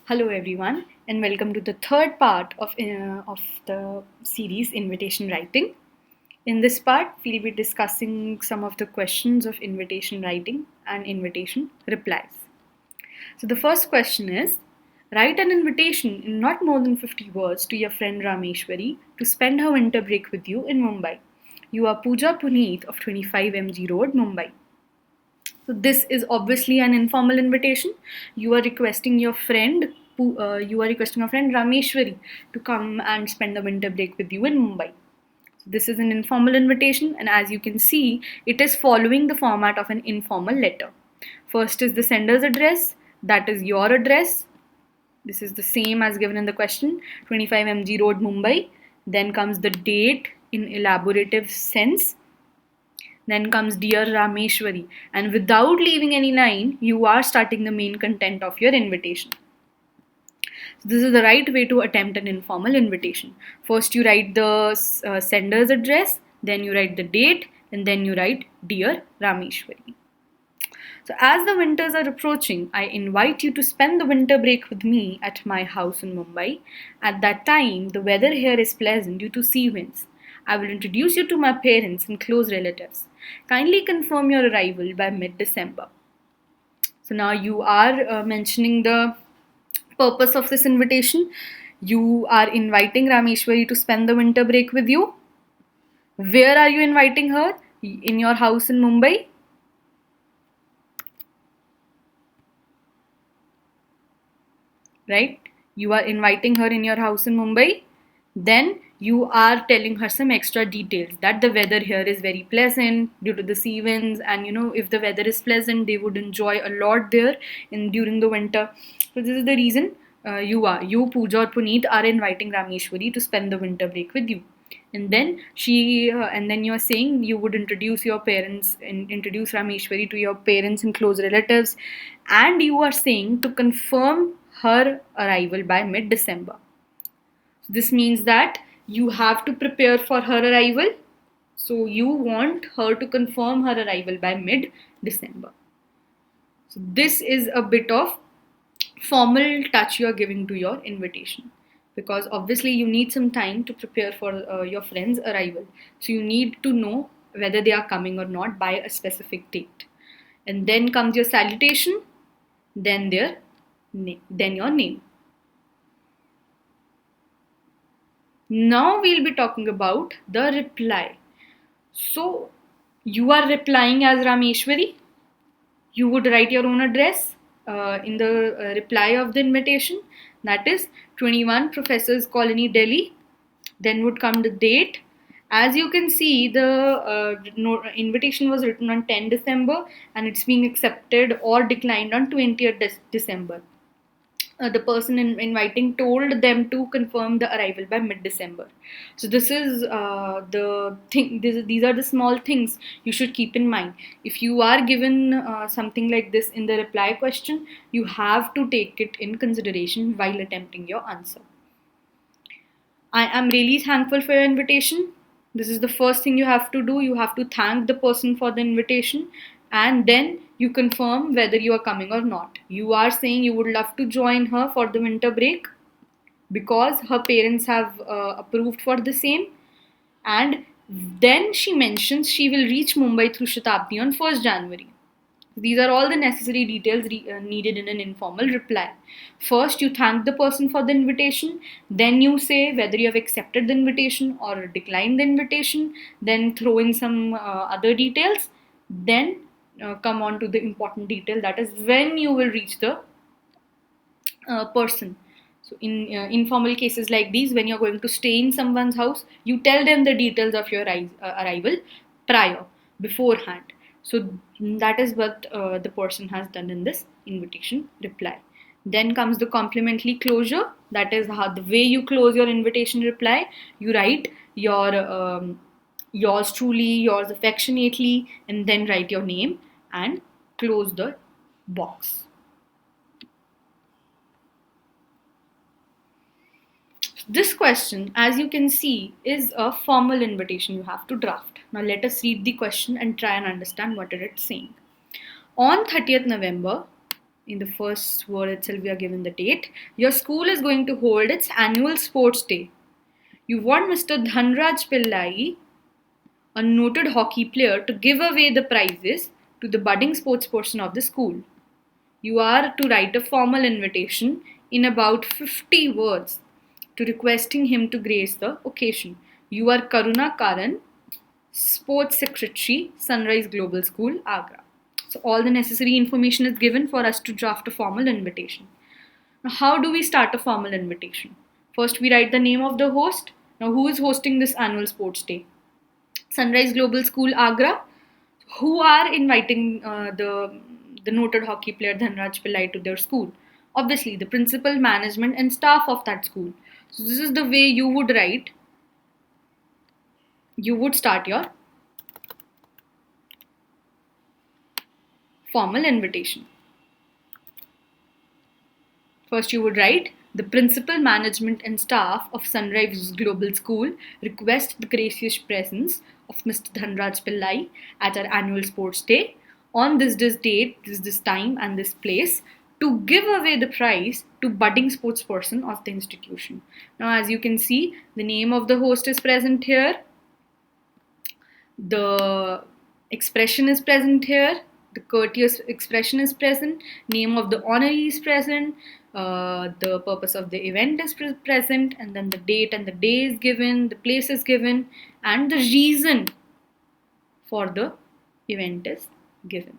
Hello, everyone, and welcome to the third part of the series Invitation Writing. In this part, we'll be discussing some of the questions of invitation writing and invitation replies. So, the first question is write an invitation in not more than 50 words to your friend Rameshwari to spend her winter break with you in Mumbai. You are Pooja Puneet of 25 MG Road, Mumbai. So this is obviously an informal invitation. You are requesting your friend, Rameshwari to come and spend the winter break with you in Mumbai. So this is an informal invitation, and as you can see, it is following the format of an informal letter. First is the sender's address, that is your address. This is the same as given in the question, 25 MG Road, Mumbai. Then comes the date in elaborative sense. Then comes Dear Rameshwari, and without leaving any line, you are starting the main content of your invitation. So this is the right way to attempt an informal invitation. First, you write the sender's address, then you write the date, and then you write Dear Rameshwari. So, as the winters are approaching, I invite you to spend the winter break with me at my house in Mumbai. At that time, the weather here is pleasant due to sea winds. I will introduce you to my parents and close relatives. Kindly confirm your arrival by mid December. So, now you are mentioning the purpose of this invitation. You are inviting Rameshwari to spend the winter break with you. Where are you inviting her? In your house in Mumbai? Right? You are inviting her in your house in Mumbai. Then you are telling her some extra details that the weather here is very pleasant due to the sea winds, and if the weather is pleasant, they would enjoy a lot there in during the winter. So this is the reason you Pooja or Puneet are inviting Rameshwari to spend the winter break with you. And then you're saying you would introduce your parents and introduce Rameshwari to your parents and close relatives, and you are saying to confirm her arrival by mid December. This means that you have to prepare for her arrival. So you want her to confirm her arrival by mid December. So this is a bit of formal touch you are giving to your invitation, because obviously you need some time to prepare for your friend's arrival. So you need to know whether they are coming or not by a specific date. And then comes your salutation, then then your name. Now we'll be talking about the reply. So you are replying as Rameshwari. You would write your own address in the reply of the invitation. That is 21 Professors Colony, Delhi. Then would come the date. As you can see, the invitation was written on 10 December and it's being accepted or declined on 20th December. The person inviting told them to confirm the arrival by mid-December. So this is the thing. These are the small things you should keep in mind. If you are given something like this in the reply question, you have to take it in consideration while attempting your answer. I am really thankful for your invitation. This is the first thing you have to do. You have to thank the person for the invitation, and then you confirm whether you are coming or not. You are saying you would love to join her for the winter break because her parents have approved for the same, and then she mentions she will reach Mumbai through Shatabdi on 1st January. These are all the necessary details needed in an informal reply. First, you thank the person for the invitation. Then you say whether you have accepted the invitation or declined the invitation. Then throw in some other details. Then come on to the important detail, that is when you will reach the person. So, in informal cases like these, when you're going to stay in someone's house, you tell them the details of your arrival prior, beforehand. So, that is what the person has done in this invitation reply. Then comes the complimentary closure. That is how the way you close your invitation reply. You write your yours truly, yours affectionately, and then write your name and close the box. This question, as you can see, is a formal invitation you have to draft. Now let us read the question and try and understand what it is saying. On 30th November, In the first word itself, we are given the date. Your school is going to hold its annual sports day. You want Mr. Dhanraj Pillai, a noted hockey player, to give away the prizes to the budding sports person of the school. You are to write a formal invitation in about 50 words to requesting him to grace the occasion. You are Karuna Karan, Sports Secretary, Sunrise Global School, Agra. So all the necessary information is given for us to draft a formal invitation. Now, how do we start a formal invitation? First, we write the name of the host. Now, who is hosting this annual sports day? Sunrise Global School, Agra. Who are inviting the noted hockey player Dhanraj Pillai to their school? Obviously, the principal, management, and staff of that school. So, this is the way you would write. You would start your formal invitation. First, you would write, the principal, management, and staff of Sunrise Global School request the gracious presence of Mr. Dhanraj Pillai at our annual sports day on this date, this time, and this place to give away the prize to budding sports person of the institution. Now, as you can see, the name of the host is present here. The expression is present here. The courteous expression is present. Name of the honoree is present. The purpose of the event is present, and then the date and the day is given, the place is given, and the reason for the event is given.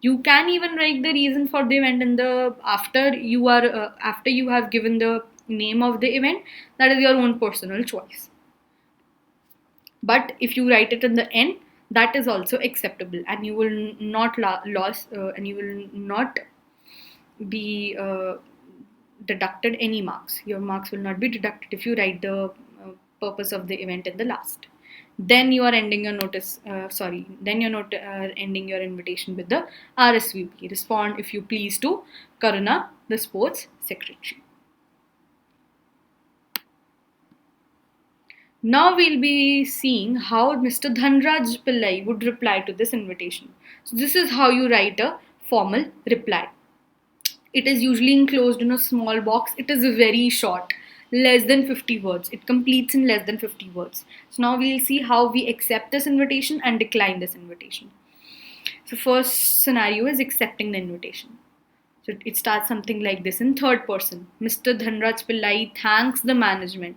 You can even write the reason for the event in the after you have given the name of the event. That is your own personal choice. But if you write it in the end, that is also acceptable, and you will not and you will not be deducted any marks. Your marks will not be deducted if you write the purpose of the event in the last. Then you are ending your notice. Then you're not ending your invitation with the RSVP. Respond if you please to Karuna, the sports secretary. Now we'll be seeing how Mr. Dhanraj Pillai would reply to this invitation. So this is how you write a formal reply. It is usually enclosed in a small box. It is very short, less than 50 words. It completes in less than 50 words. So now we'll see how we accept this invitation and decline this invitation. So first scenario is accepting the invitation. So it starts something like this in third person. Mr. Dhanraj Pillai thanks the management.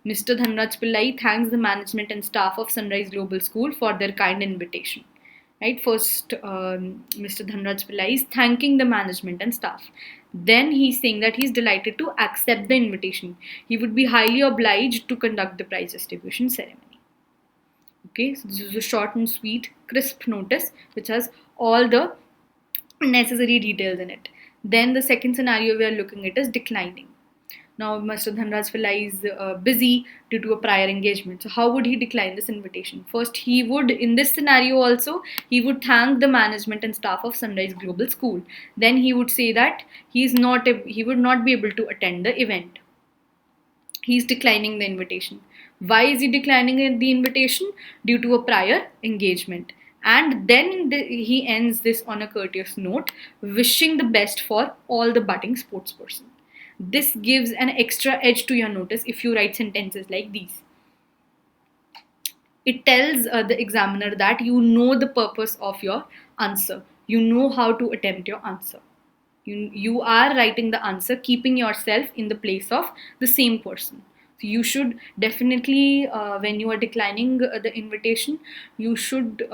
Mr. Dhanraj Pillai thanks the management and staff of Sunrise Global School for their kind invitation. Right? First, Mr. Dhanraj Pillai is thanking the management and staff. Then he's saying that he's delighted to accept the invitation. He would be highly obliged to conduct the prize distribution ceremony. Okay, so this is a short and sweet, crisp notice which has all the necessary details in it. Then the second scenario we are looking at is declining. Now, Mr. Dhanraj Pillai is busy due to a prior engagement. So, how would he decline this invitation? First, he would, in this scenario also, he would thank the management and staff of Sunrise Global School. Then he would say that he would not be able to attend the event. He's declining the invitation. Why is he declining the invitation? Due to a prior engagement. And then he ends this on a courteous note, wishing the best for all the budding sportsperson. This gives an extra edge to your notice if you write sentences like these. It tells the examiner that you know the purpose of your answer. You know how to attempt your answer. You are writing the answer, keeping yourself in the place of the same person. So you should definitely, when you are declining the invitation, you should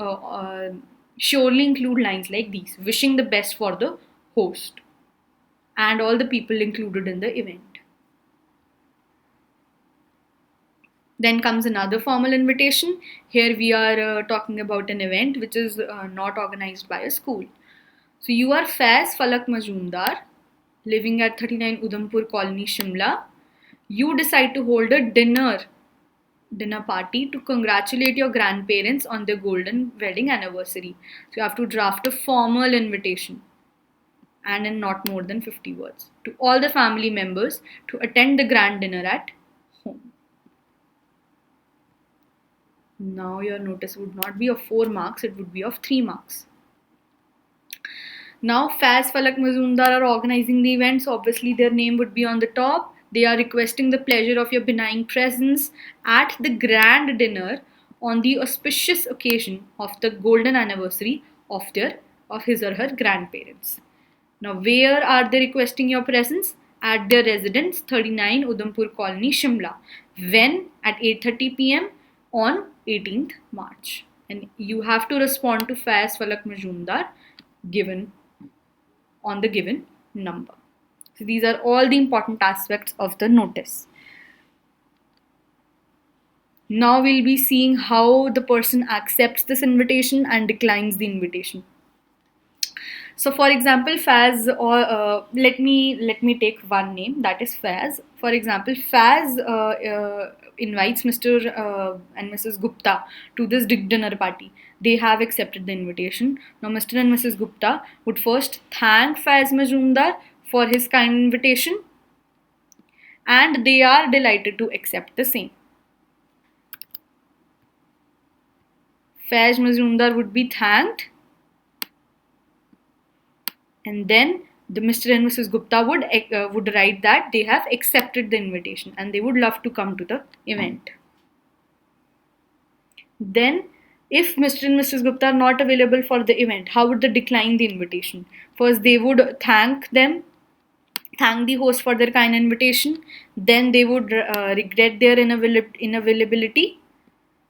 surely include lines like these: wishing the best for the host and all the people included in the event. Then comes another formal invitation. Here we are talking about an event which is not organized by a school. So you are Faiz Falak Majumdar, living at 39 Udhampur Colony, Shimla. You decide to hold a dinner party to congratulate your grandparents on their golden wedding anniversary. So you have to draft a formal invitation, and in not more than 50 words, to all the family members to attend the grand dinner at home. Now your notice would not be of 4 marks, it would be of 3 marks. Now Faz Falak Mazumdar are organizing the event, so obviously their name would be on the top. They are requesting the pleasure of your benign presence at the grand dinner on the auspicious occasion of the golden anniversary of his or her grandparents. Now, where are they requesting your presence? At their residence, 39 Udhampur Colony, Shimla. When? At 8:30 p.m. on 18th March. And you have to respond to Faz Falak Majumdar given on the given number. So these are all the important aspects of the notice. Now we'll be seeing how the person accepts this invitation and declines the invitation. So, for example, Faz, or let me take one name, that is Faz. For example, Faz invites Mr. And Mrs. Gupta to this dinner party. They have accepted the invitation. Now, Mr. and Mrs. Gupta would first thank Faz Majumdar for his kind invitation, and they are delighted to accept the same. Faz Majumdar would be thanked, and then the Mr. and Mrs. Gupta would write that they have accepted the invitation and they would love to come to the event. Then, if Mr. and Mrs. Gupta are not available for the event, how would they decline the invitation? First, they would thank the host for their kind invitation. Then they would regret their inavailability,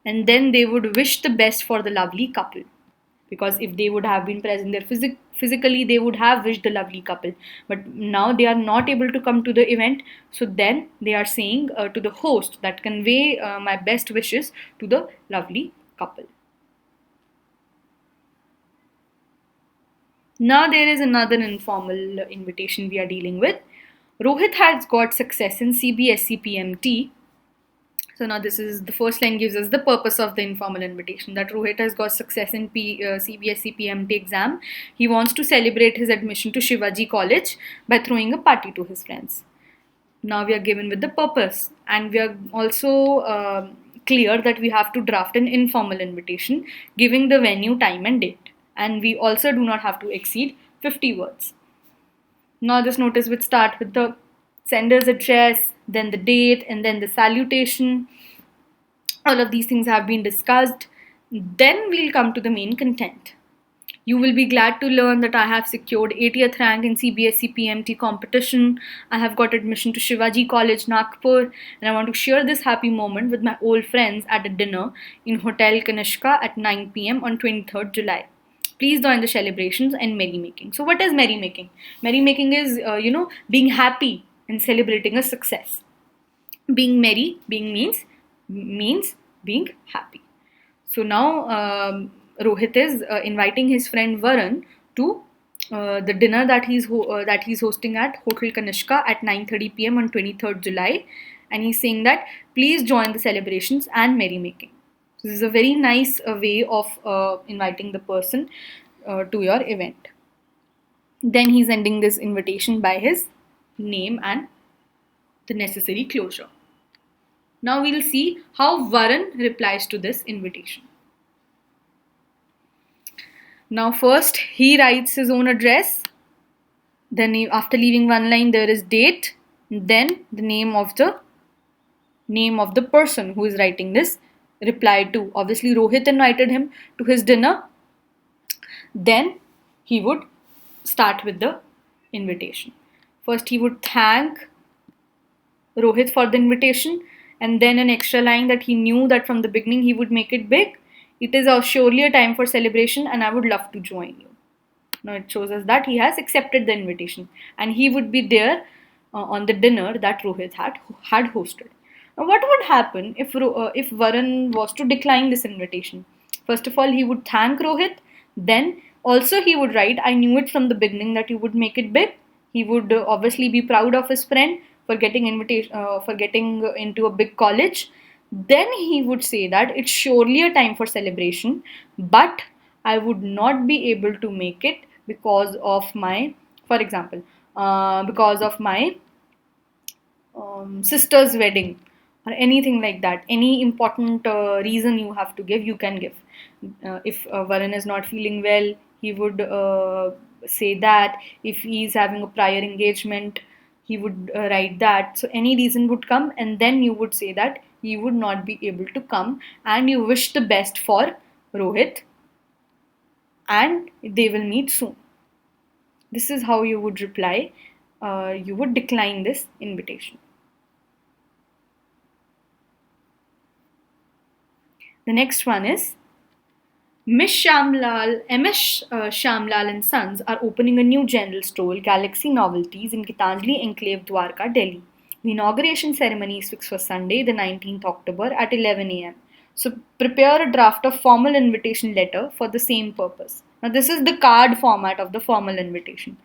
and then they would wish the best for the lovely couple. Because if they would have been present there physically, they would have wished the lovely couple. But now they are not able to come to the event, so then they are saying to the host that convey my best wishes to the lovely couple. Now there is another informal invitation we are dealing with. Rohit has got success in CBSE PMT. So now this is the first line gives us the purpose of the informal invitation, that Rohit has got success in CBSE PMT exam. He wants to celebrate his admission to Shivaji College by throwing a party to his friends. Now we are given with the purpose, and we are also clear that we have to draft an informal invitation giving the venue, time and date, and we also do not have to exceed 50 words. Now this notice would start with the sender's address, then the date, and then the salutation. All of these things have been discussed. Then we'll come to the main content. You will be glad to learn that I have secured 80th rank in CBSE PMT competition. I have got admission to Shivaji College, Nagpur, and I want to share this happy moment with my old friends at a dinner in Hotel Kanishka at 9 p.m. on 23rd July. Please join the celebrations and merrymaking. So what is merrymaking? Merrymaking is, being happy and celebrating a success. Being merry, means being happy. So now Rohit is inviting his friend Varun to the dinner that he's hosting at Hotel Kanishka at 9:30 p.m. on 23rd July, and he's saying that please join the celebrations and merrymaking. So this is a very nice way of inviting the person to your event. Then he's ending this invitation by his name and the necessary closure. Now we'll see how Varun replies to this invitation. Now first he writes his own address. Then after leaving one line there is date. Then the name of the person who is writing this reply to. Obviously Rohit invited him to his dinner. Then he would start with the invitation. First he would thank Rohit for the invitation, and then an extra line that he knew that from the beginning he would make it big. It is surely a time for celebration and I would love to join you. Now it shows us that he has accepted the invitation and he would be there on the dinner that Rohit had hosted. Now what would happen if Varun was to decline this invitation? First of all, he would thank Rohit. Then also he would write, I knew it from the beginning that you would make it big. He would obviously be proud of his friend for getting into a big college. Then he would say that it's surely a time for celebration, but I would not be able to make it because of my, for example, because of my sister's wedding or anything like that. Any important reason you have to give, you can give. If Varun is not feeling well, he would say that. If he is having a prior engagement, he would write that. So any reason would come, and then you would say that he would not be able to come, and you wish the best for Rohit, and they will meet soon. This is how you would reply. You would decline this invitation. The next one is Miss Shamlal, MS Shamlal and Sons are opening a new general store, Galaxy Novelties, in Gitanjali Enclave, Dwarka, Delhi. The inauguration ceremony is fixed for Sunday, the 19th October at 11 a.m. So prepare a draft of formal invitation letter for the same purpose. Now this is the card format of the formal invitation.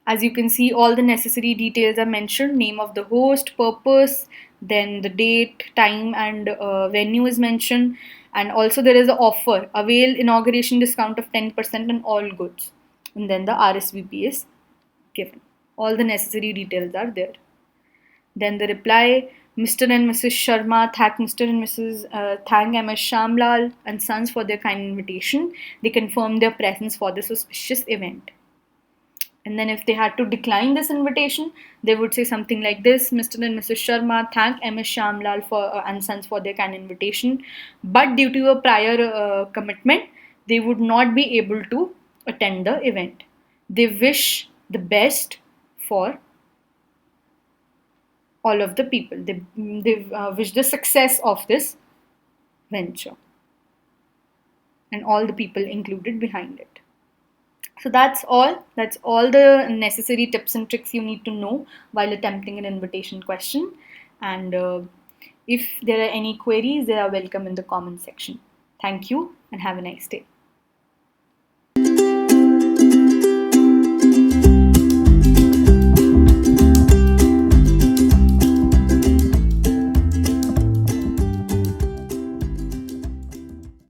As you can see, all the necessary details are mentioned: name of the host, purpose, then the date, time, and venue is mentioned. And also, there is an offer: avail inauguration discount of 10% on all goods. And then the RSVP is given. All the necessary details are there. Then the reply: Mr. and Mrs. Sharma thank Mr. and Mrs. Thank MS Shamlal and Sons for their kind invitation. They confirm their presence for this auspicious event. And then if they had to decline this invitation, they would say something like this: Mr. and Mrs. Sharma thank MS Shamlal and Sons for their kind invitation, but due to a prior commitment, they would not be able to attend the event. They wish the best for all of the people. They wish the success of this venture and all the people included behind it. So that's all. That's all the necessary tips and tricks you need to know while attempting an invitation question. And if there are any queries, they are welcome in the comment section. Thank you and have a nice day.